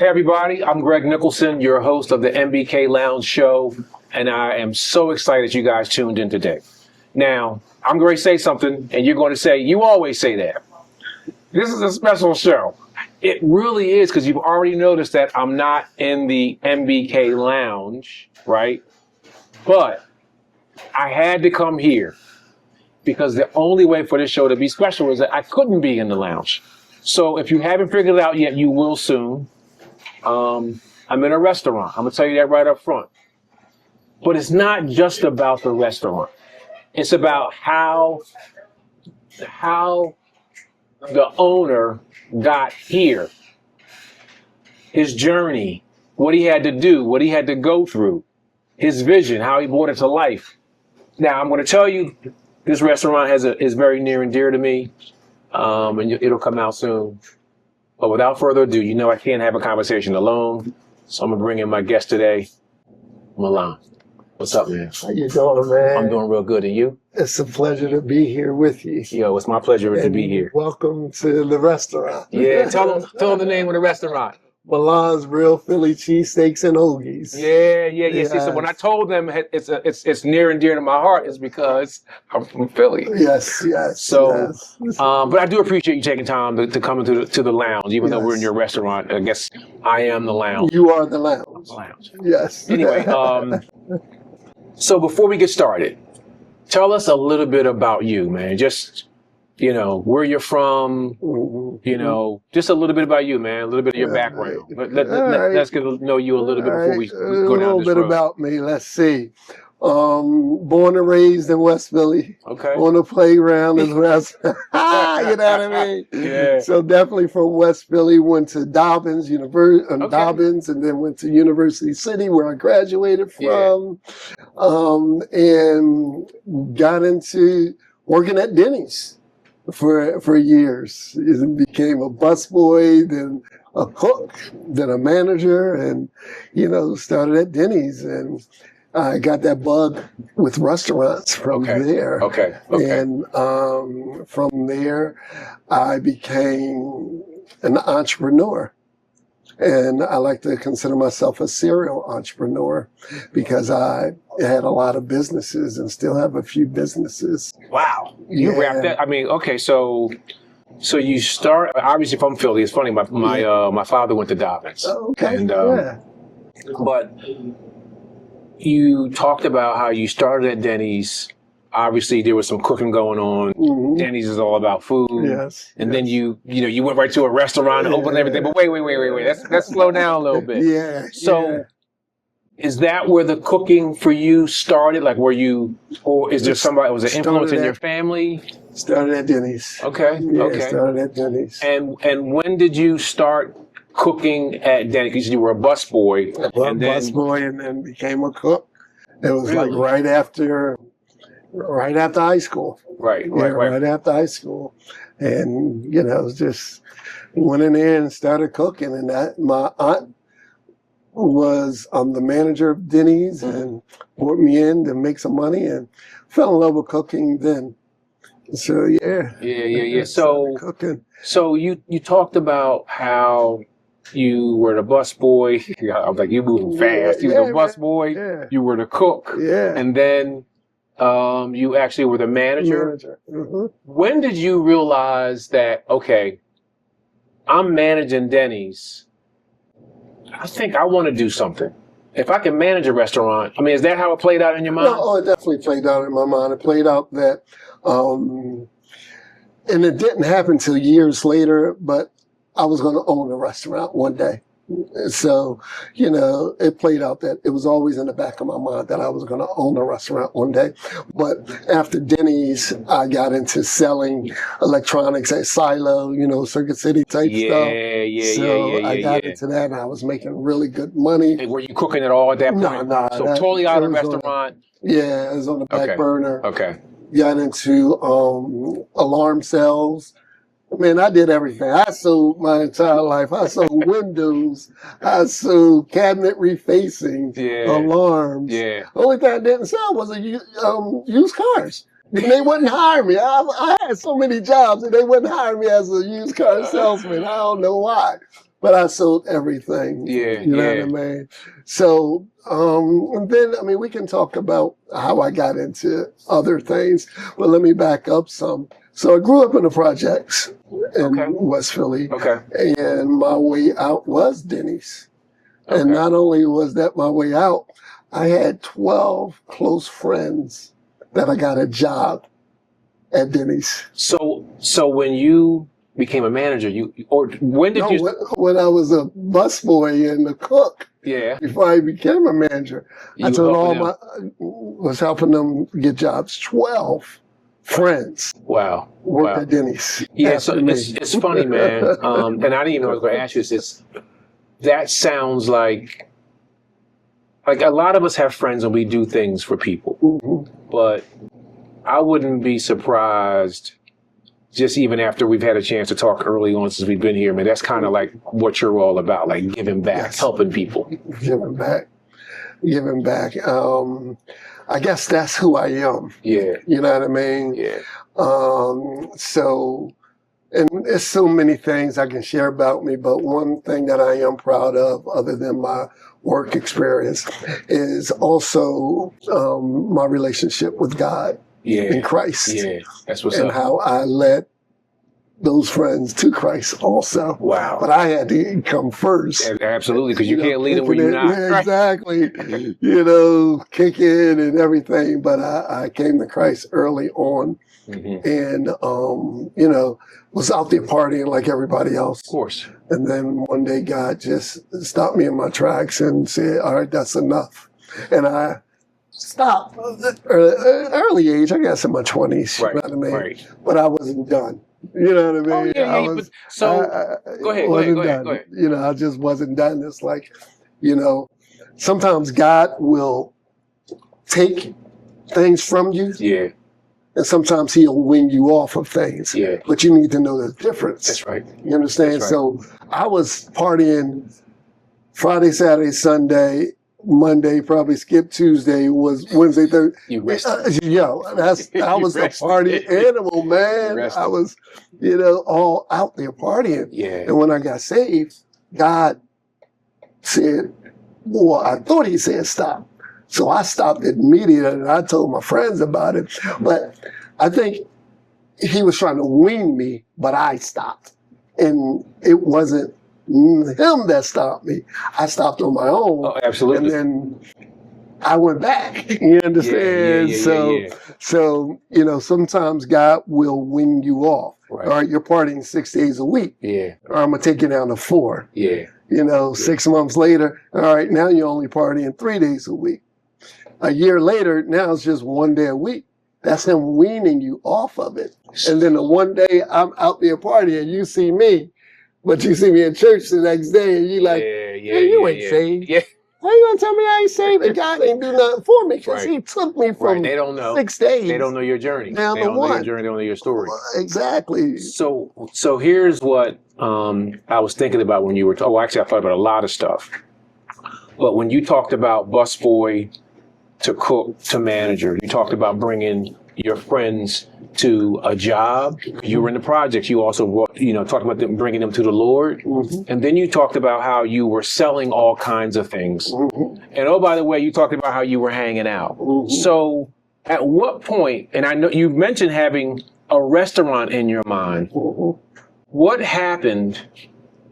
Hey everybody, I'm Greg Nicholson, your host of the MBK Lounge Show, and I am so excited you guys tuned in today. Now, I'm going to say something, and you're going to say, you always say that. This is a special show. It really is, because you've already noticed that I'm not in the MBK Lounge, right? But I had to come here because the only way for this show to be special is that I couldn't be in the lounge. So if you haven't figured it out yet, you will soon. I'm in a restaurant. I'm going to tell you that right up front. But it's not just about the restaurant. It's about how the owner got here, his journey, what he had to do, what he had to go through, his vision, how he brought it to life. Now, I'm going to tell you, this restaurant is very near and dear to me, and it'll come out soon. But without further ado, you know I can't have a conversation alone, so I'm going to bring in my guest today, Milan. What's up, man? How you doing, man? I'm doing real good. And you? It's a pleasure to be here with you. Yo, it's my pleasure to be here. Welcome to the restaurant. Yeah, tell them the name of the restaurant. Milan's Real Philly Cheesesteaks and Hoagies. Yeah. See, so when I told them it's near and dear to my heart, it's because I'm from Philly. Yes. So, but I do appreciate you taking time to come into the lounge, even though we're in your restaurant. I guess I am the lounge. You are the lounge. Yes. Anyway, so before we get started, tell us a little bit about you, man. Just, where you're from, just a little bit about you, man. A little bit of your background. Let's get to know you a little bit before we go down this road. A little bit about me. Let's see. Born and raised in West Philly. Okay. On the playground as well. You know what I mean? Yeah. So definitely from West Philly, went to Dobbins, Dobbins, and then went to University City where I graduated from, and got into working at Denny's for years. Became a busboy, then a cook, then a manager, and started at Denny's, and I got that bug with restaurants from there. Okay. And from there, I became an entrepreneur. And I like to consider myself a serial entrepreneur because I had a lot of businesses and still have a few businesses. Wow. You wrapped that. I mean, okay, so you start, obviously from Philly. It's funny, my father went to Dobbins. Okay. And, but you talked about how you started at Denny's. Obviously, there was some cooking going on. Mm-hmm. Denny's is all about food. Yes. And then you went right to a restaurant and opened everything. But wait. Let's slow down a little bit. Yeah. So, is that where the cooking for you started? Like, or is there somebody, was an influence in your family? Started at Denny's. Okay. Started at Denny's. And when did you start cooking at Denny's? Because you were a busboy. Busboy, and then became a cook. It was like right after high school. Right. Right after high school. And, just went in there and started cooking. And my aunt was the manager of Denny's and brought me in to make some money and fell in love with cooking then. So, Yeah. So, cooking. So you talked about how you were the busboy. I was like, you moving fast. You were the busboy. Yeah. You were the cook. Yeah. And then you actually were the manager. Mm-hmm. When did you realize that, okay, I'm managing Denny's. I think I want to do something. If I can manage a restaurant, I mean, is that how it played out in your mind? No, it definitely played out in my mind. It played out that, and it didn't happen till years later, but I was going to own a restaurant one day. So, it played out that it was always in the back of my mind that I was going to own a restaurant one day. But after Denny's, I got into selling electronics at Silo, Circuit City type stuff. So I got into that, and I was making really good money. And were you cooking at all at that point? No. So totally out of the restaurant? It was on the back burner. Okay. Got into alarm cells. Man, I did everything. I sold my entire life. I sold windows. I sold cabinet refacing, alarms. Yeah. Only thing I didn't sell was used cars. And they wouldn't hire me. I had so many jobs and they wouldn't hire me as a used car salesman. I don't know why. but I sold everything. Yeah, You know yeah. what I mean? So, and then, I mean, we can talk about how I got into other things, but let me back up some. So I grew up in the projects in Okay. West Philly, Okay. and my way out was Denny's. Okay. And not only was that my way out, I had 12 close friends that I got a job at Denny's. So when you became a manager, when did No, you? when I was a busboy and a cook, Yeah. before I became a manager, I You told helping all was helping them get jobs. 12 friends Wow. worked Wow. at Denny's. Yeah. after So me. it's funny, man. And I didn't even know I was going to ask you this. That sounds like a lot of us have friends and we do things for people, Mhm. but I wouldn't be surprised. Just even after we've had a chance to talk early on since we've been here, man, that's kind of like what you're all about, like giving back, Yes. helping people. Giving back. Giving back. I guess that's who I am. Yeah. You know what I mean? Yeah. So, and there's so many things I can share about me, but one thing that I am proud of, other than my work experience, is also my relationship with God Yeah. in Christ, Yeah. That's what's and up. how I led those friends to Christ also. Wow. But I had to come first. Absolutely, because you know, can't lead them where kicking you're it. not. Yeah, Right. exactly. You know, kicking and everything. But I came to Christ early on, Mhm. and you know, was out there partying like everybody else. Of course. And then one day God just stopped me in my tracks and said, "All right, that's enough." And I stopped early age, I guess in my 20s. Right. You know what I mean? Right. But I wasn't done. You know what I Oh mean? yeah. I Yeah. was. So go ahead. Go ahead. Wasn't Go ahead. done. Go ahead. You know, I just wasn't done. It's like, you know, sometimes God will take things from you, Yeah. and sometimes He'll win you off of things. Yeah. But you need to know the difference. That's right. You understand? That's right. So I was partying Friday, Saturday, Sunday, Monday, probably skip Tuesday, was Wednesday, Thursday. You rested. I was a rested. party animal, You man. rested. I was, you know, all out there partying. Yeah. And when I got saved, God said, well, I thought He said stop. So I stopped immediately, and I told my friends about it. But I think He was trying to wean me, but I stopped. And it wasn't Him that stopped me. I stopped on my own. Oh, absolutely. And then I went back. You understand? Yeah. So, you know, sometimes God will wean you off. Right. All right, you're partying 6 days a week. Yeah. Or I'm going to take you down to 4. Yeah. You know, 6 months later, all right, now you're only partying 3 days a week. A year later, now it's just 1 day a week. That's Him weaning you off of it. And then the one day I'm out there partying, you see me, but you see me in church the next day, and you like, Yeah. hey, you ain't saved. Yeah. How you gonna tell me I ain't saved? And God ain't do nothing for me because Right. He took me Right. from They don't know. 6 days. They don't know your journey. Down They to don't know your one. journey. They don't know your story. Exactly. So here's what I was thinking about when you were. Actually, I thought about a lot of stuff. But when you talked about busboy to cook to manager, you talked about bringing your friends to a job. You were in the projects. You also, talked about them, bringing them to the Lord. Mhm. And then you talked about how you were selling all kinds of things. Mhm. And oh, by the way, you talked about how you were hanging out. Mhm. So at what point, and I know you mentioned having a restaurant in your mind, Mhm. what happened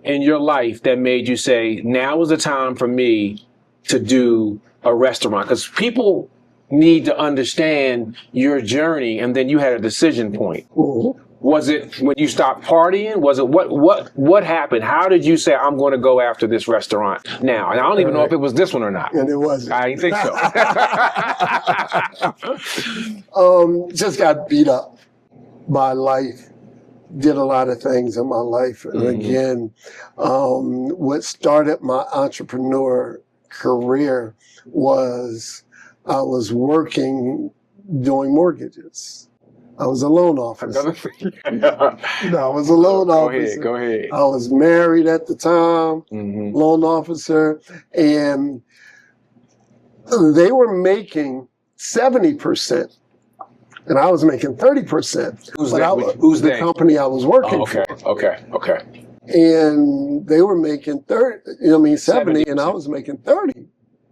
in your life that made you say, now is the time for me to do a restaurant? Because people need to understand your journey, and then you had a decision point. Mhm. Was it when you stopped partying? Was it what happened? How did you say, I'm going to go after this restaurant now? And I don't even know if it was this one or not. And it wasn't. I didn't think so. Just got beat up by life. Did a lot of things in my life. And Mhm. again, what started my entrepreneur career was I was working doing mortgages. I was a loan officer. I was a loan officer. Go ahead. I was married at the time, Mhm. loan officer, and they were making 70%, and I was making 30%. Who's But that? I was Who's the they? company I was working Oh, okay. for. Okay. And they were making 30, 70, and I was making 30.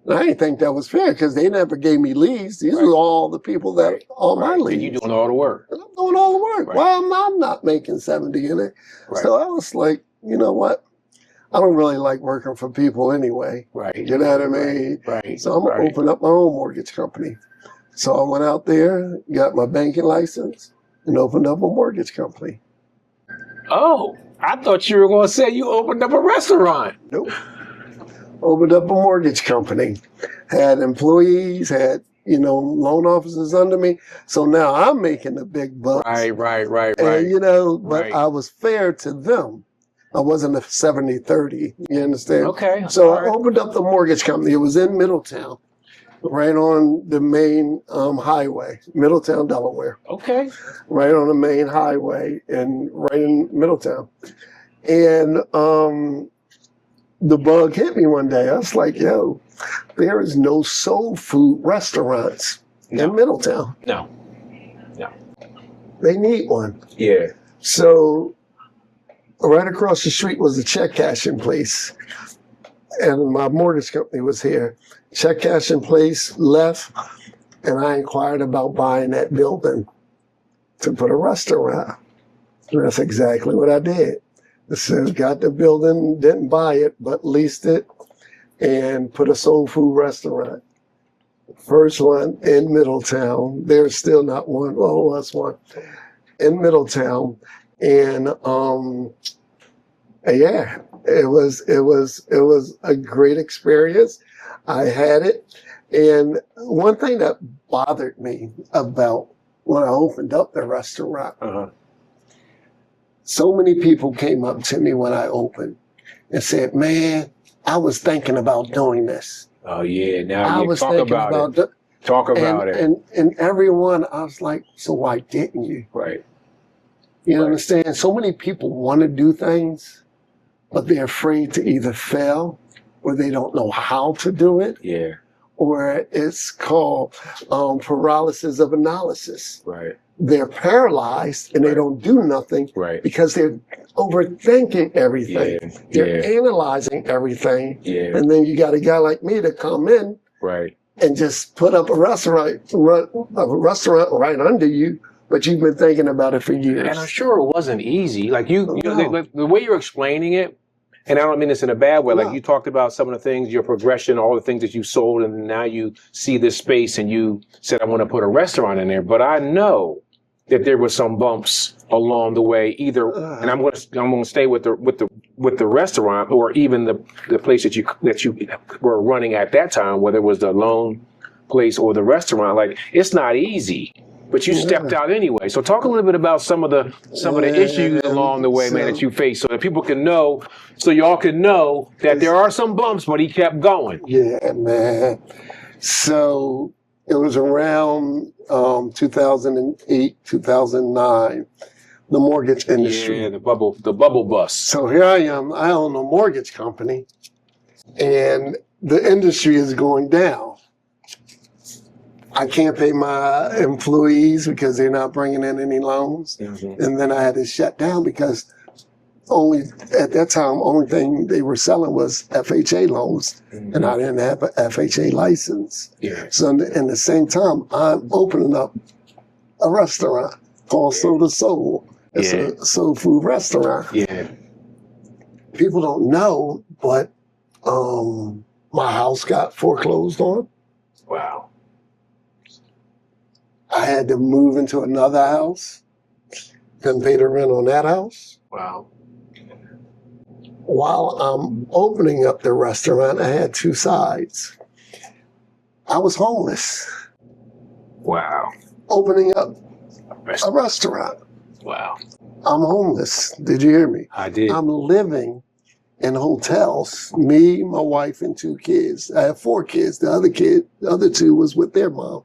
And I didn't think that was fair because they never gave me leads. These were all the people that all my leads. And you doing all the work. And I'm doing all the work. Why am I not making 70 in it? So I was like, you know what? I don't really like working for people anyway. You know what I mean? So I'm going to open up my own mortgage company. So I went out there, got my banking license, and opened up a mortgage company. Oh, I thought you were going to say you opened up a restaurant. Nope. Opened up a mortgage company. Had employees, had, loan officers under me. So now I'm making the big bucks. Right. And, but I was fair to them. I wasn't a 70-30, you understand? Okay. So I opened up the mortgage company. It was in Middletown, right on the main highway, Middletown, Delaware. Okay. Right on the main highway and right in Middletown. And the bug hit me one day. I was like, yo, there is no soul food restaurants in Middletown. No. They need one. Yeah. So right across the street was a check cashing place. And my mortgage company was here. Check cashing place left, and I inquired about buying that building to put a restaurant. And that's exactly what I did. So got the building, didn't buy it, but leased it and put a soul food restaurant. First one in Middletown. There's still not one. Well, that's one in Middletown. And yeah, it was a great experience. I had it. And one thing that bothered me about when I opened up the restaurant, so many people came up to me when I opened and said, man, I was thinking about doing this. Oh, yeah. Now you talk about it. Talk about it. And everyone, I was like, so why didn't you? Right. You understand? So many people want to do things, but they're afraid to either fail or they don't know how to do it. Yeah. Or it's called paralysis of analysis. Right. They're paralyzed and they don't do nothing because they're overthinking everything. They're analyzing everything. And then you got a guy like me to come in and just put up a restaurant right under you, but you've been thinking about it for years. And I'm sure it wasn't easy. Like the way you're explaining it, and I don't mean this in a bad way, like you talked about some of the things, your progression, all the things that you sold, and now you see this space and you said, I want to put a restaurant in there. But I know that there were some bumps along the way, either, and I'm going to stay with the restaurant, or even the place that you were running at that time, whether it was the loan place or the restaurant. Like, it's not easy, but you stepped out anyway. So talk a little bit about some of the issues along the way, man, that you faced, so that people can know, so y'all can know that there are some bumps, but he kept going. Yeah, man. So it was around 2008, 2009, the mortgage industry. Yeah, the bubble bust. So here I am. I own a mortgage company, and the industry is going down. I can't pay my employees because they're not bringing in any loans. And then I had to shut down because at that time, only thing they were selling was FHA loans, and I didn't have an FHA license. So in the same time, I'm opening up a restaurant called Soda Soul. It's a soul food restaurant. People don't know, but my house got foreclosed on. Wow. I had to move into another house. Couldn't pay the rent on that house. Wow. While I'm opening up the restaurant, I had two sides. I was homeless. Wow. Opening up a restaurant. Wow. I'm homeless. Did you hear me? I did. I'm living in hotels. Me, my wife, and two kids. I have 4 kids. The other 2 was with their mom.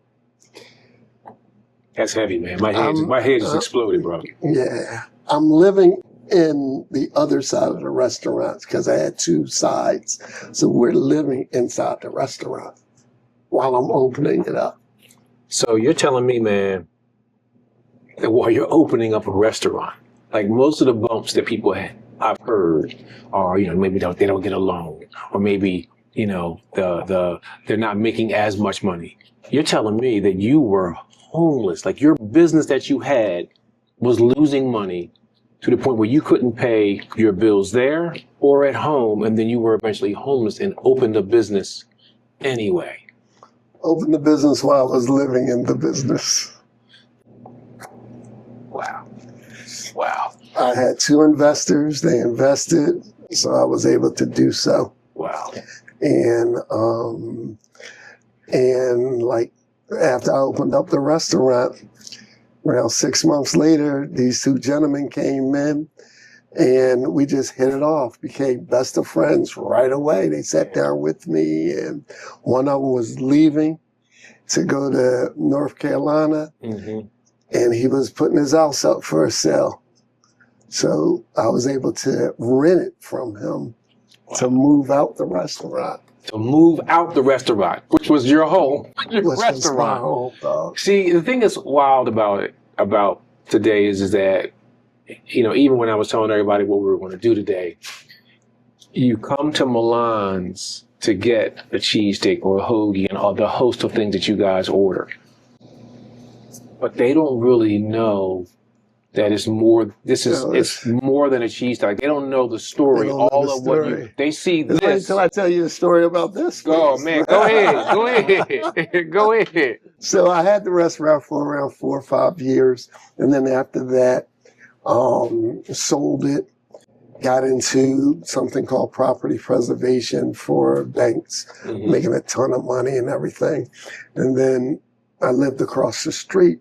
That's heavy, man. My head just exploded, bro. Yeah. I'm living in the other side of the restaurant because I had 2 sides. So we're living inside the restaurant while I'm opening it up. So you're telling me, man, that while you're opening up a restaurant, like most of the bumps that people I've heard, or maybe they don't get along, or maybe they're not making as much money. You're telling me that you were homeless, like your business that you had was losing money to the point where you couldn't pay your bills there or at home, and then you were eventually homeless and opened a business anyway. Opened the business while I was living in the business. Wow. Wow. I had 2 investors. They invested, so I was able to do so. Wow. And like after I opened up the restaurant, around 6 months later, these 2 gentlemen came in and we just hit it off, became best of friends right away. They sat down with me, and one of them was leaving to go to North Carolina, and he was putting his house up for a sale. So I was able to rent it from him to move out the restaurant. To move out the restaurant, which was your home, restaurant. Home, See, the thing that's wild about today is that, even when I was telling everybody what we were going to do today, you come to Milan's to get a cheesesteak or a hoagie and all the host of things that you guys order. But they don't really know that it's more, it's more than a cheesesteak. They don't know the story, they see this. Wait until I tell you a story about this. Oh man, go ahead. Go ahead. So I had the restaurant for around 4 or 5 years. And then after that, sold it, got into something called property preservation for banks, making a ton of money and everything. And then I lived across the street.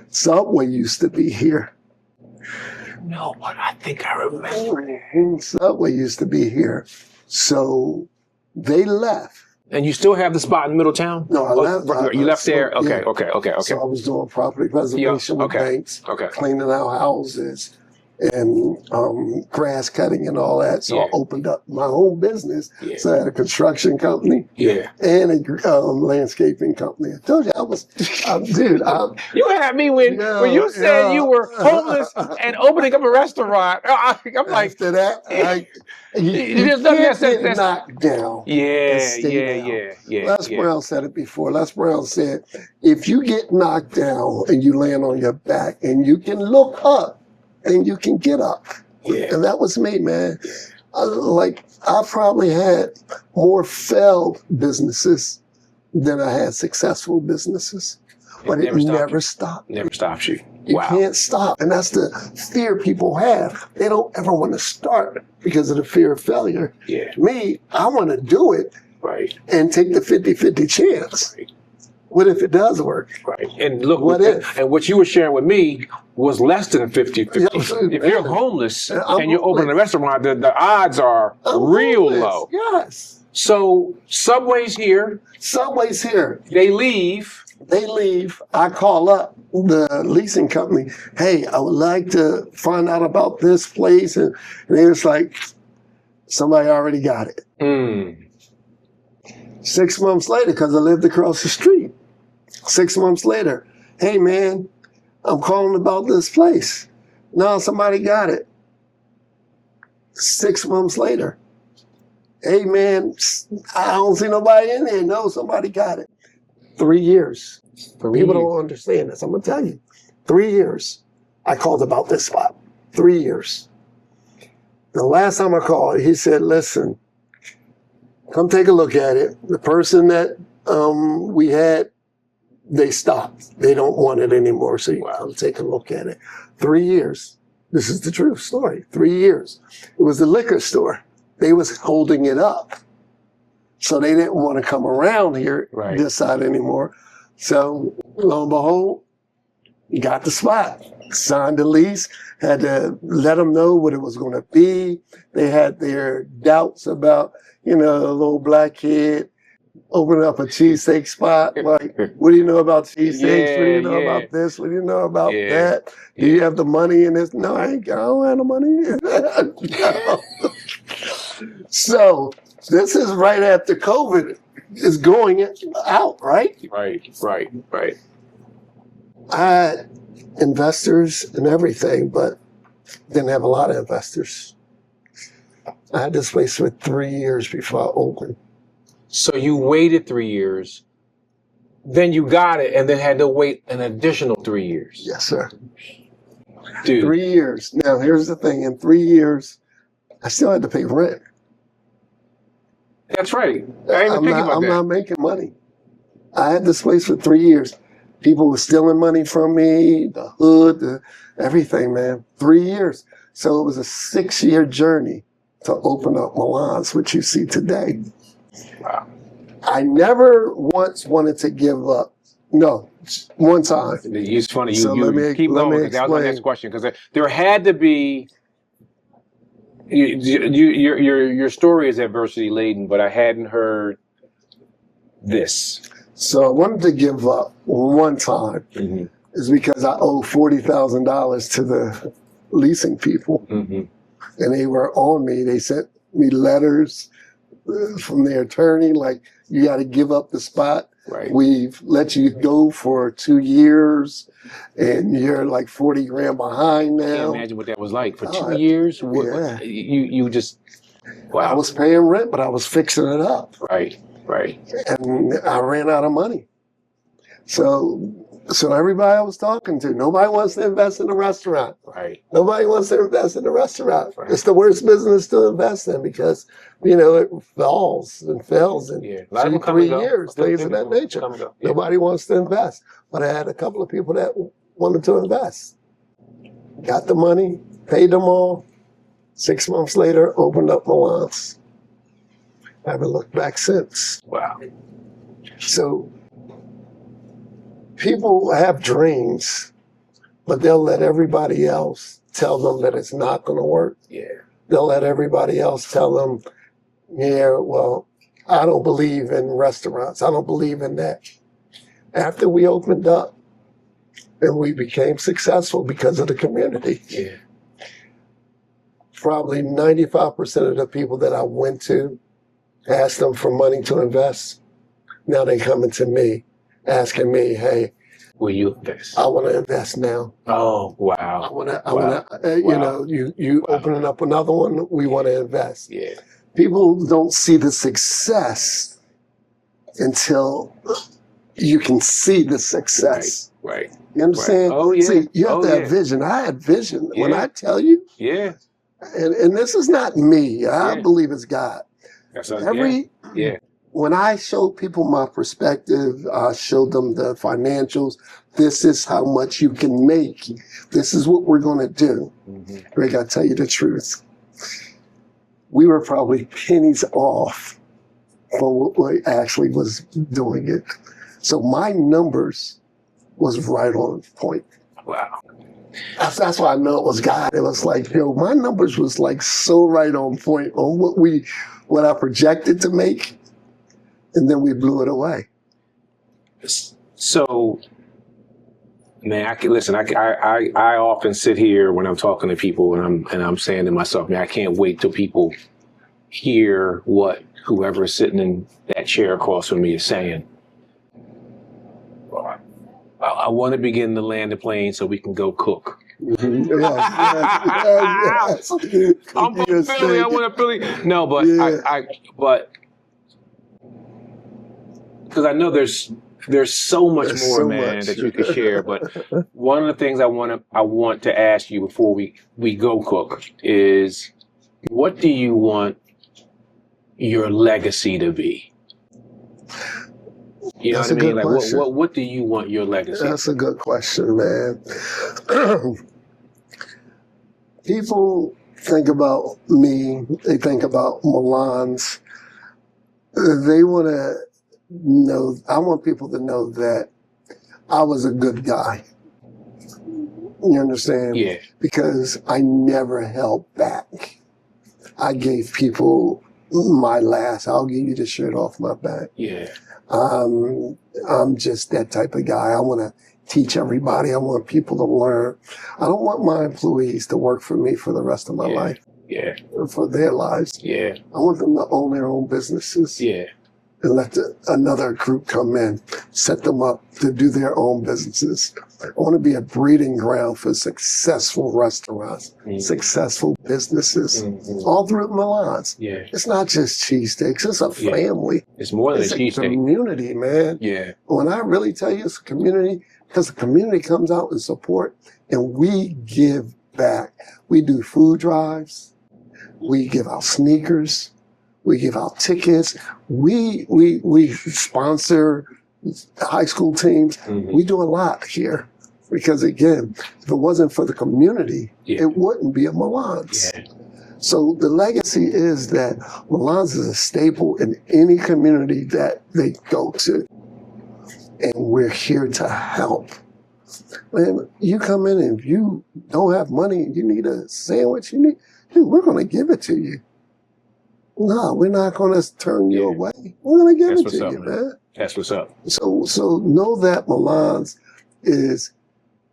Subway used to be here. No, but I think I remember. Subway used to be here. So they left. And you still have the spot in Middletown? No, I left. You left there? Okay, yeah. okay. So I was doing property preservation with banks, cleaning out houses, and grass cutting and all that. So I opened up my own business. So I had a construction company and a landscaping company. I told you I was, dude. You had me when you said you were homeless and opening up a restaurant. I'm like, after that, you just can't get knocked down. Yeah. Les Brown said it before. Les Brown said, if you get knocked down and you land on your back and you can look up, and you can get up. And that was me, man. I probably had more failed businesses than I had successful businesses. But it never stopped. Never stops you. You can't stop. And that's the fear people have. They don't ever want to start because of the fear of failure. Me, I want to do it and take the 50-50 chance. What if it does work? And look, and what you were sharing with me was less than 50-50. If you're homeless and you're opening a restaurant, the odds are real low. Yes. So Subway's here. They leave. I call up the leasing company. Hey, I would like to find out about this place. And they was like, somebody already got it. 6 months later, because I lived across the street. 6 months later, hey man, I'm calling about this place. No, somebody got it. 6 months later, hey man, I don't see nobody in there. No, somebody got it. 3 years. People don't understand this. I'm gonna tell you. 3 years. I called about this spot. 3 years. The last time I called, he said, listen, come take a look at it. The person that we had, they stopped. They don't want it anymore. So you come take a look at it. 3 years. This is the true story. 3 years. It was the liquor store. They was holding it up. So they didn't want to come around here, this side anymore. So lo and behold, got the spot. Signed the lease. Had to let them know what it was going to be. They had their doubts about, a little black kid opening up a cheesesteak spot. Like, what do you know about cheesesteaks? What do you know about this? What do you know about that? Do you have the money in this? No, I don't have the money. So this is right after COVID is going out, right? Right. I had investors and everything, but didn't have a lot of investors. I had this place for 3 years before I opened. So you waited 3 years, then you got it, and then had to wait an additional 3 years. Yes, sir. Dude. 3 years. Now, here's the thing. In 3 years, I still had to pay rent. That's right. I ain't even thinking about I'm that. not making money. I had this place for 3 years. People were stealing money from me, the hood, everything, man. 3 years. So it was a 6-year journey to open up Milan's, which you see today. Wow. I never once wanted to give up. No, one time. It's funny. So You let me- keep let me going, because that was my explain. next question. Because there had to be, your story is adversity laden, but I hadn't heard this. So I wanted to give up one time. Mm-hmm. Is because I owed $40,000 to the leasing people. Mm-hmm. And they were on me. They sent me letters from their attorney, like, you got to give up the spot. Right. We've let you go for 2 years, and you're like 40 grand behind I can't now. imagine what that was like for Oh, 2 years. yeah. You just, wow. I was paying rent, but I was fixing it up. Right. And I ran out of money. So everybody I was talking to, nobody wants to invest in a restaurant. Right. Nobody wants to invest in a restaurant. Right. It's the worst business to invest in because, it falls and fails in Yeah. A lot of 2, them come and 3 go. years, things of that nature. Come and go. Yeah. Nobody wants to invest. But I had a couple of people that wanted to invest. Got the money, paid them all. 6 months later, opened up Milan's. Haven't looked back since. Wow. So people have dreams, but they'll let everybody else tell them that it's not going to work. Yeah. They'll let everybody else tell them, yeah, well, I don't believe in restaurants. I don't believe in that. After we opened up and we became successful because of the community, Yeah. probably 95% of the people that I went to, asked them for money to invest. Now they coming to me, asking me, hey, Will you invest? I want to invest now. Oh, I wow. want to, Wow. you Wow. opening up another one, we want to invest. Yeah. People don't see the success until you can see the success. Right. You understand? Right. Oh, yeah. See, you have Oh, to have yeah. vision. I had vision. When Yeah. I tell you, Yeah. and this is not me, I Yeah. believe it's God. That's yeah. When I showed people my perspective, I showed them the financials. This is how much you can make. This is what we're going to do. Mm-hmm. Greg, I tell you the truth. We were probably pennies off from what we actually was doing it. So my numbers was right on point. Wow. That's why I know it was God. It was like, my numbers was like so right on point on what I projected to make. And then we blew it away. So, man, I often sit here when I'm talking to people and I'm saying to myself, man, I can't wait till people hear what whoever is sitting in that chair across from me is saying. I want to begin to land the plane so we can go cook. Mm-hmm. Yes. I'm from Philly. I want to Philly. No, but Yeah. but because I know there's so much There's more, so man, much. that you could share. But one of the things I want to ask you before we go cook is, what do you want your legacy to be? You know That's what I a mean? good Like, question. what do you want your legacy? That's a good question, man. People think about me, they think about Milan's. They want to know, I want people to know that I was a good guy. You understand? Yeah. Because I never held back. I gave people my last, I'll give you the shirt off my back. Yeah. I'm just that type of guy. I want to teach everybody. I want people to learn. I don't want my employees to work for me for the rest of my life, Yeah. or for their lives. Yeah. I want them to own their own businesses. Yeah. and let another group come in, set them up to do their own businesses. I want to be a breeding ground for successful restaurants, successful businesses, all through Milan's. Yeah. It's not just cheesesteaks. It's a family. It's more than It's a a cheesesteak. community, man. Yeah. When I really tell you it's a community, because the community comes out and support, and we give back. We do food drives. We give out sneakers. We give out tickets. We sponsor high school teams. We do a lot here because, again, if it wasn't for the community, it wouldn't be a Milan's. Yeah. So the legacy is that Milan's is a staple in any community that they go to, and we're here to help. Man, you come in and if you don't have money and you need a sandwich, dude, we're going to give it to you. No, we're not going to turn you away. We're going to give it to you, man. That's what's up. So know that Milan's is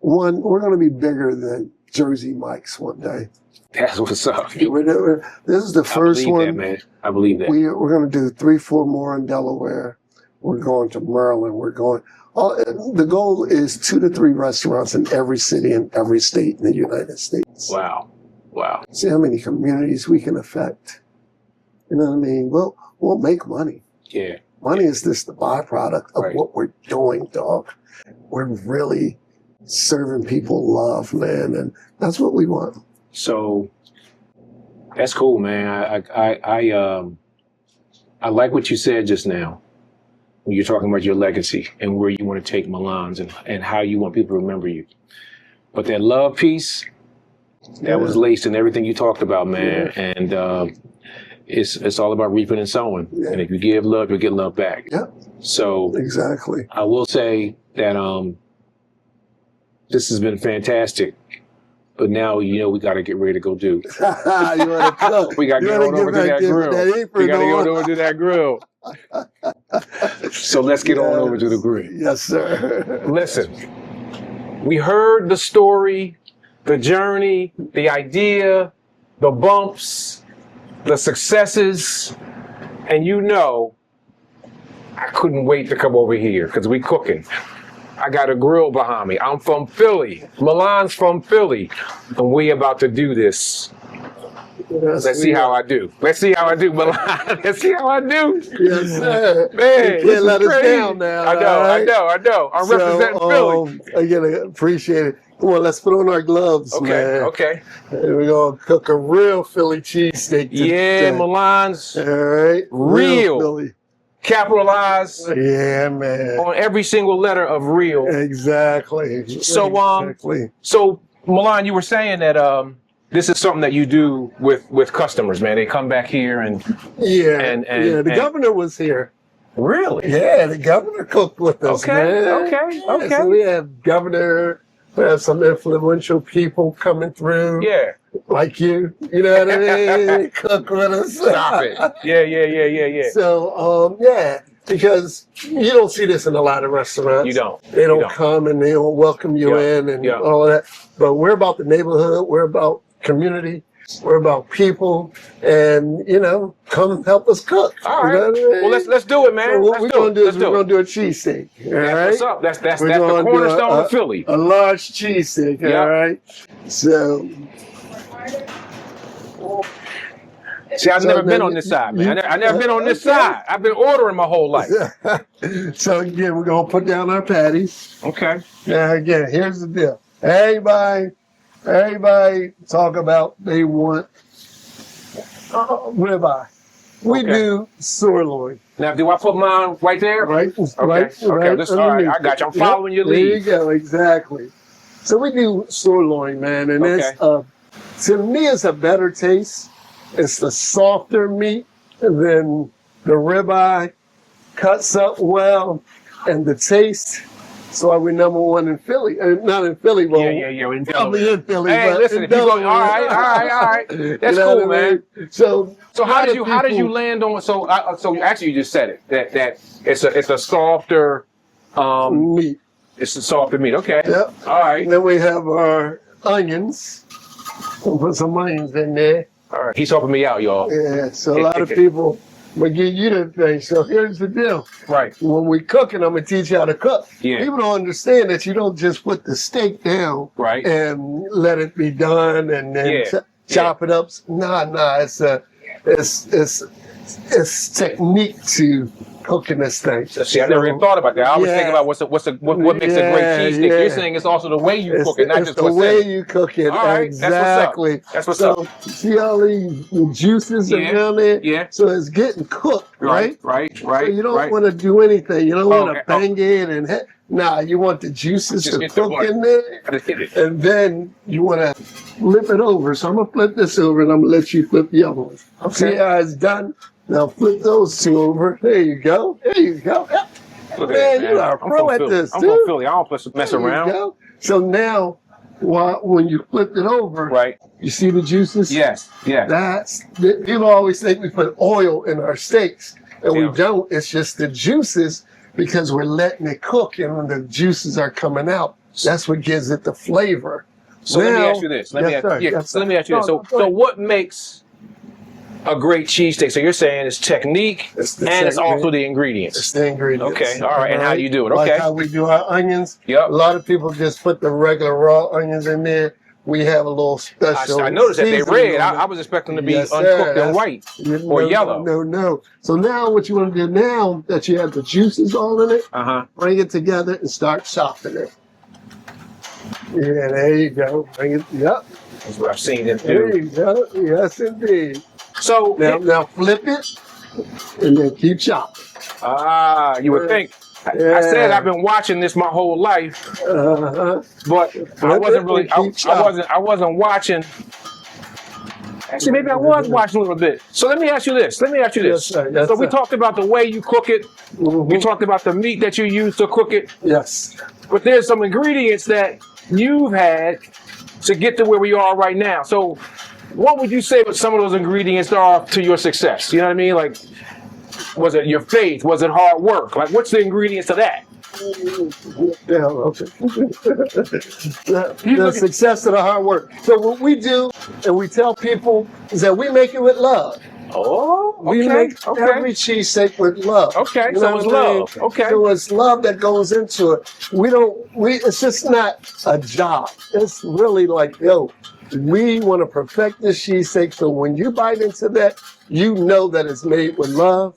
one. We're going to be bigger than Jersey Mike's one day. That's what's up. This is the first one. I believe that, man. I believe that. We're going to do 3-4 more in Delaware. We're going to Maryland. The goal is 2 to 3 restaurants in every city and every state in the United States. Wow. See how many communities we can affect. You know what I mean? We'll make money. Yeah. Money is just the byproduct of what we're doing, dog. We're really serving people love, man, and that's what we want. So that's cool, man. I like what you said just now when you're talking about your legacy and where you want to take Milan's and how you want people to remember you. But that love piece, that was laced in everything you talked about, man. Yeah. And it's all about reaping and sowing. Yeah. And if you give love, you'll get love back. Yeah. So exactly. I will say that this has been fantastic. But now, we got to get ready to go do. You want to cook. We got to get on over to that grill. We got to go over to that grill. So let's get on over to the grill. Yes, sir. Listen, we heard the story, the journey, the idea, the bumps, the successes, and I couldn't wait to come over here because we cooking. I got a grill behind me. I'm from Philly. Milan's from Philly. And we about to do this. Let's see how I do. Let's see how I do, Milan. Let's see how I do. Yes, sir. Man, you can't let us down now. I know. I'm representing Philly. Again, I appreciate it. Come on, let's put on our gloves, man. Okay. And we're going to cook a real Philly cheesesteak today. Yeah, Milan's. All right. Real Philly. Capitalize. Yeah, man. On every single letter of real. Exactly. So Milan, you were saying that this is something that you do with customers, man. They come back here and the governor was here. Really? Yeah, the governor cooked with us, man. Okay. So we have governor. We have some influential people coming through. Yeah. Like you know what I mean? Cook with us. Stop it. Yeah. So, because you don't see this in a lot of restaurants. You don't. They don't come and they don't welcome you in and all of that. But we're about the neighborhood. We're about community. We're about people. And, come help us cook. All right. You know what I mean? Well, let's do it, man. So what we're going to do is we're going to do a cheesesteak. All right? What's up? That's the cornerstone of Philly. A large cheesesteak. All right. So. See, I've never been on this side, man. I've never been on this side. I've been ordering my whole life. So again, we're going to put down our patties. Okay. Now again, here's the deal. Everybody talk about they want ribeye. We do sirloin. Now, do I put mine right there? Right. Okay. All right. I got you. I'm following your lead. There you go. Exactly. So we do sirloin, man, and it's to me, it's a better taste. It's the softer meat than the ribeye. Cuts up well, and the taste. So are we number one in Philly? Not in Philly, but probably in Philly. Hey, but listen, in Delaware. all right. That's cool, man. So how did you land on? So actually, you just said it that it's a softer meat. It's a softer meat. Okay. Yep. All right. And then we have our onions. We'll put some onions in there. All right. He's helping me out, y'all. Yeah. So a lot of people I'm gonna give you the thing. So here's the deal. Right. When we cooking, I'm gonna teach you how to cook. Yeah. People don't understand that you don't just put the steak down Right. and let it be done and then chop it up. Nah. It's technique to cooking this thing. See, I never even thought about that. I was thinking about what makes a great cheesesteak. You're saying it's also the way you cook it, not just what's in it. the way you cook it. All right, exactly. That's what's up. See all these juices down there? Yeah. So it's getting cooked, right? Right. So you don't want to do anything. You don't want to bang it and you want the juices Just to cook in there. Just get it. And then you want to flip it over. So I'm going to flip this over and I'm going to let you flip the other one. Okay. See how it's done? Now flip those two over. There you go. Look at Man, you are a pro at this, I'm dude. from Philly. I don't mess around. Go. So now, when you flip it over, Right. you see the juices? Yes. People always think we put oil in our steaks, and we don't. It's just the juices because we're letting it cook, and when the juices are coming out, that's what gives it the flavor. So let me ask you this. Let me ask you this. So what makes a great cheesesteak? So you're saying it's technique it's also the ingredients. It's the ingredients. Okay, all right. And how do you do it? Like Okay. how we do our onions. Yep. A lot of people just put the regular raw onions in there. We have a little special. I noticed that they're red. I was expecting them to be uncooked and white or yellow. No. So now what you want to do now that you have the juices all in it, bring it together and start chopping it. Yeah, there you go. Bring it. Yep. That's what I've seen them do. There you go. Yes, indeed. So now flip it and then keep chopping. You would think. I said I've been watching this my whole life, but I wasn't really. I wasn't watching. Actually, maybe I was watching a little bit. So let me ask you this. Yes, sir. We talked about the way you cook it. We talked about the meat that you use to cook it. Yes. But there's some ingredients that you've had to get to where we are right now. So what would you say what some of those ingredients are to your success? You know what I mean? Like, was it your faith? Was it hard work? Like, what's the ingredients of that? The success of the hard work. So what we do and we tell people is that we make it with love. Oh, okay. We make every cheesesteak with love. Okay, you so it's love. Okay. So it's love that goes into it. It's just not a job. It's really like, we want to perfect this cheesesteak. So when you bite into that, you know that it's made with love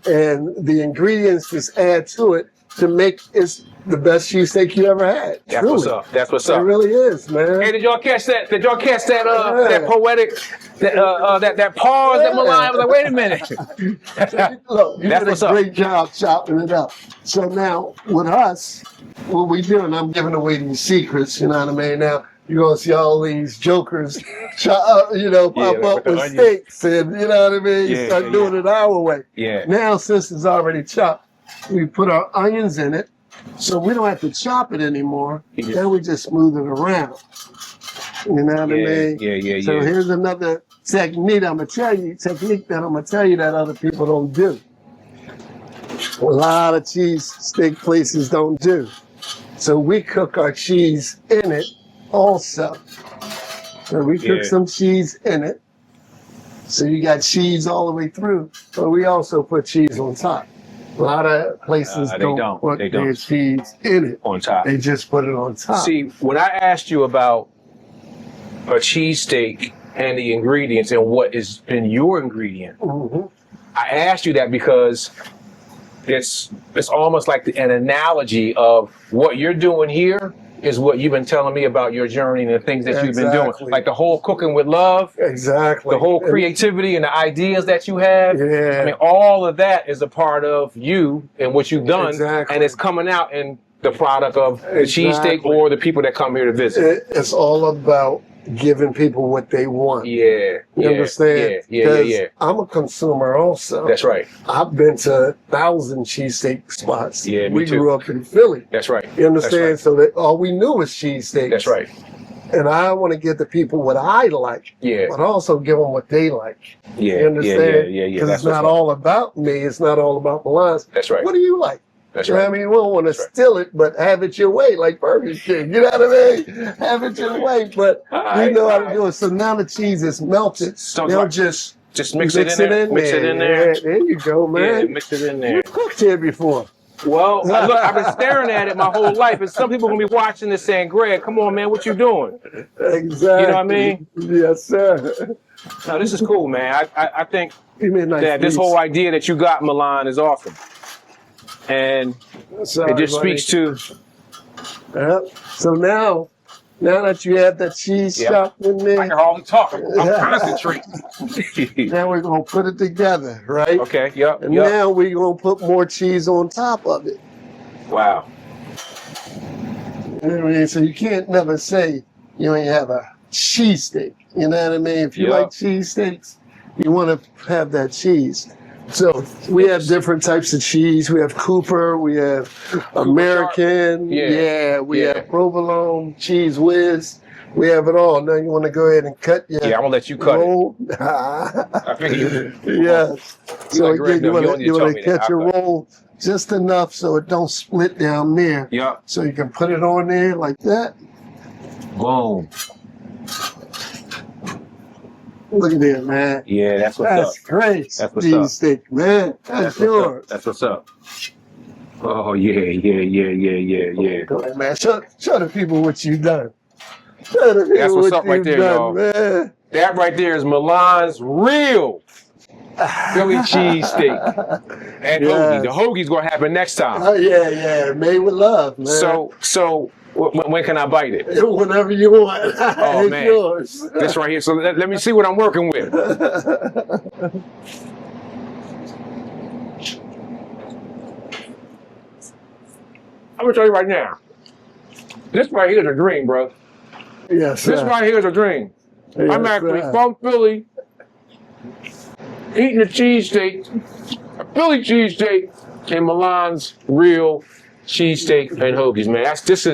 and the ingredients just add to it to make it the best cheesesteak you ever had. That's what's up. That's what's up. It really is, man. Hey, did y'all catch that? That poetic, that pause that Milan was like, wait a minute. Look, you did a great job chopping it up. So now with us, what we do, and I'm giving away these secrets, you know what I mean? Now you're gonna see all these jokers, pop up with steaks, and you know what I mean? You start doing it our way. Yeah. Now, since it's already chopped, we put our onions in it, so we don't have to chop it anymore. Then we just smooth it around. You know what I mean? Yeah. So here's another technique that I'm gonna tell you that other people don't do. A lot of cheesesteak places don't do. So we cook our cheese in it also. So we cook some cheese in it. So you got cheese all the way through, but we also put cheese on top. A lot of places don't put their cheese in it. On top. They just put it on top. See, when I asked you about a cheesesteak and the ingredients and what has been your ingredient, I asked you that because it's almost like an analogy of what you're doing here is what you've been telling me about your journey and the things that you've been doing. Like the whole cooking with love. Exactly. The whole creativity and the ideas that you have. Yeah. I mean, all of that is a part of you and what you've done. Exactly. And it's coming out in the product of the cheesesteak or the people that come here to visit. It's all about giving people what they want. You understand? Yeah. I'm a consumer also. That's right. I've been to 1,000 cheesesteak spots. Yeah, me we too. grew up in Philly. That's right. You understand? Right. So that all we knew was cheesesteaks. That's right. And I want to give the people what I like, but also give them what they like. You understand? Yeah. Because it's not all about me. It's not all about Milan's. That's right. What do you like? That's right. I mean, we don't want to steal it, but have it your way, like Burger King. You know what I mean? Have it your way, but we know how to do it. So now the cheese is melted. Now just Just mix it in there. Mix it in there. Yeah, there you go, man. Yeah, mix it in there. You cooked here before. Well, I've been staring at it my whole life, and some people gonna be watching this saying, "Greg, come on, man, what you doing?" Exactly. You know what I mean? Yes, sir. No, this is cool, man. I think Nice that this whole idea that you got, Milan, is awesome, and it just speaks to. Yep. So now that you have that cheese chopped in there, I can hardly talk. I'm concentrating. now we're gonna put it together, right? Okay. Yep. And now we're gonna put more cheese on top of it. Wow. You know what I mean? So you can't never say you ain't have a cheesesteak. You know what I mean? If you like cheesesteaks, you want to have that cheese. So we have different types of cheese. We have Cooper, we have American, we have provolone, cheese whiz. We have it all. Now you want to go ahead and cut your I'm gonna let you cut roll. I figured you. Yes. So like Greg, again, you want to cut your that. roll just enough so it don't split down there. Yeah. So you can put it on there like that. Boom. Look at that, man. Yeah, that's what's That's up. great. That's what's up. Cheesesteak, man. That's yours. That's what's up. Oh yeah. Go ahead, man. Show the people what you done. Show the people That's what's what up right you've there, done, y'all. man. That right there is Milan's real Philly cheesesteak and hoagie. The hoagie's gonna happen next time. Oh yeah. Made with love, man. So when can I bite it? Whenever you want. Oh, It's man. yours. This right here. So let me see what I'm working with. I'm gonna tell you right now. This right here is a dream, bro. Yes, This sir. right here is a dream. Yes, I'm actually sir. from Philly, eating a cheesesteak, a Philly cheesesteak, and Milan's real cheesesteak and hoagies, man. This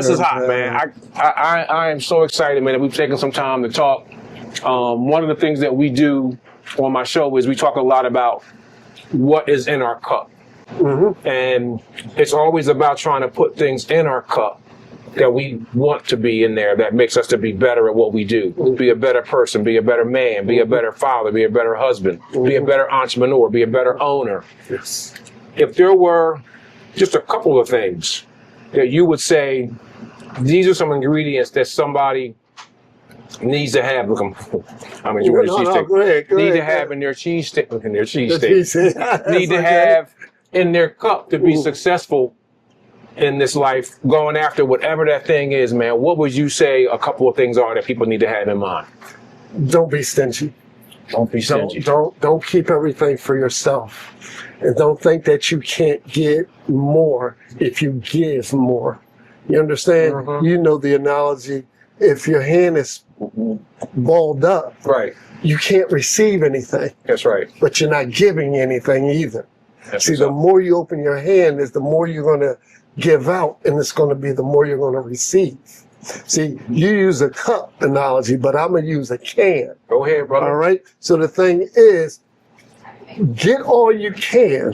is hot, man. I am so excited, man, that we've taken some time to talk. One of the things that we do on my show is we talk a lot about what is in our cup. Mm-hmm. And it's always about trying to put things in our cup that we want to be in there, that makes us to be better at what we do. Be a better person, be a better man, be a better father, be a better husband, be a better entrepreneur, be a better owner. Yes. If there were just a couple of things that you would say, these are some ingredients that somebody needs to have. Look, I'm enjoying cheesesteak. Go ahead, Need to have in their cheesesteak. In their cheesesteak. cheesesteak. Need to have in their cup to be successful in this life, going after whatever that thing is, man. What would you say a couple of things are that people need to have in mind? Don't be stingy. Don't be stingy. Don't keep everything for yourself. And don't think that you can't get more if you give more. You understand? Mm-hmm. You know the analogy. If your hand is balled up, Right. you can't receive anything, That's right. but you're not giving anything either. That's See, what's the up. more you open your hand is the more you're going to give out, and it's going to be the more you're going to receive. See, you use a cup analogy, but I'm going to use a can. Go ahead, brother. All right? So the thing is, get all you can.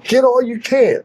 Get all you can.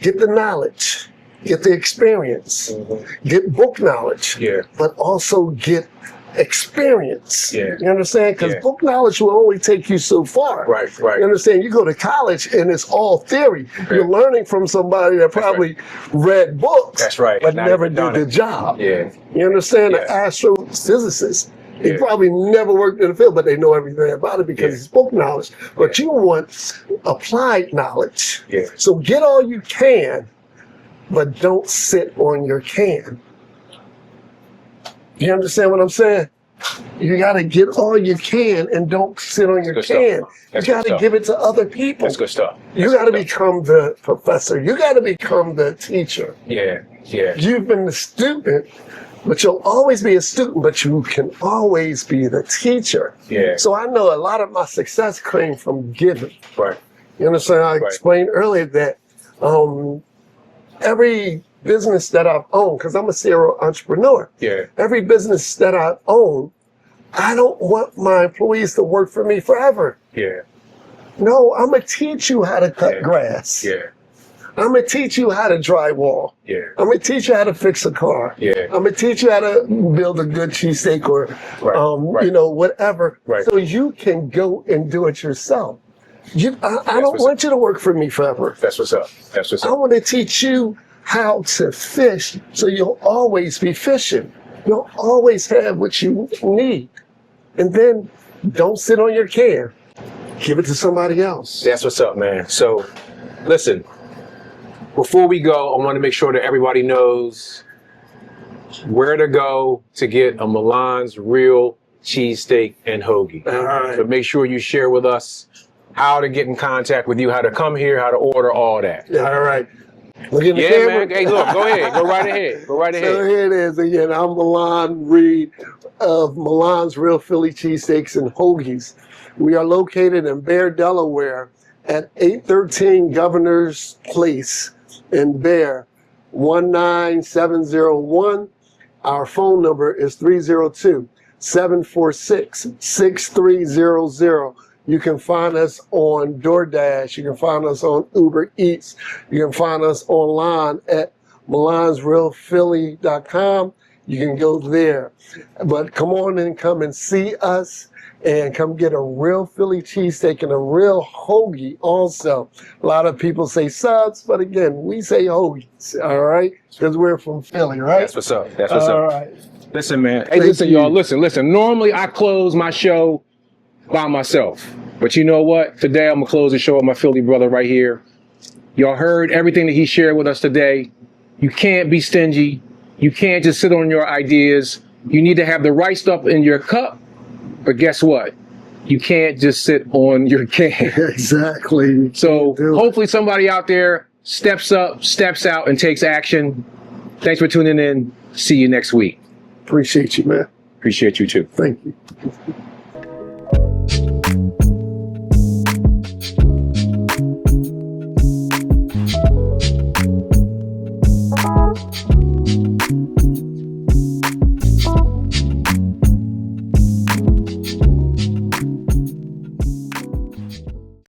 Get the knowledge. Get the experience. Mm-hmm. Get book knowledge. Yeah. But also get experience. Yeah. You understand? Because Yeah. book knowledge will only take you so far. Right. You understand? You go to college and it's all theory. You're learning from somebody that probably read books, That's right. but Not never even did done the it. job. Yeah. You understand? Yeah. An astrophysicist. He Yeah. probably never worked in the field, but they know everything about it because Yeah. it's book knowledge. But you want applied knowledge. Yeah. So get all you can, but don't sit on your can. You understand what I'm saying? You got to get all you can and don't sit on your good can. stuff. You That's got good to stuff. give it to other people. That's good stuff. You got to become the professor. You got to become the teacher. Yeah. You've been the student, but you'll always be a student, but you can always be the teacher. Yeah. So I know a lot of my success came from giving. Right. You understand? I explained earlier that every business that I've owned, because I'm a serial entrepreneur, Yeah. every business that I own, I don't want my employees to work for me forever. Yeah. No, I'm going to teach you how to cut grass. Yeah. I'm gonna teach you how to drywall. Yeah. I'm gonna teach you how to fix a car. Yeah. I'm gonna teach you how to build a good cheesesteak or, Right. you know, whatever. Right. So you can go and do it yourself. I don't what's want you to work for me forever. That's what's up. That's what's I up. want to teach you how to fish so you'll always be fishing. You'll always have what you need. And then don't sit on your can. Give it to somebody else. That's what's up, man. So, listen, before we go, I want to make sure that everybody knows where to go to get a Milan's Real cheesesteak and hoagie. All right. So make sure you share with us how to get in contact with you, how to come here, how to order, all that. All right. Look in the Yeah, camera. man. Hey, look, go ahead. Go right ahead. Go right So ahead. here it is again. I'm Milan Reid of Milan's Real Philly Cheesesteaks and Hoagies. We are located in Bear, Delaware at 813 Governor's Place in Bear, 19701. Our phone number is 302-746-6300. You can find us on DoorDash. You can find us on Uber Eats. You can find us online at milansrealphilly.com. You can go there. But come on and come and see us and come get a real Philly cheesesteak and a real hoagie also. A lot of people say subs, but again, we say hoagies, all right? Because we're from Philly, right? That's what's up. That's what's All up. right. Listen, man. Hey, Thank listen, you. y'all. Listen. Normally, I close my show by myself. But you know what? Today, I'm going to close the show with my Philly brother right here. Y'all heard everything that he shared with us today. You can't be stingy. You can't just sit on your ideas. You need to have the right stuff in your cup. But guess what? You can't just sit on your can. Exactly. So Do it. hopefully somebody out there steps up, steps out, and takes action. Thanks for tuning in. See you next week. Appreciate you, man. Appreciate you too. Thank you.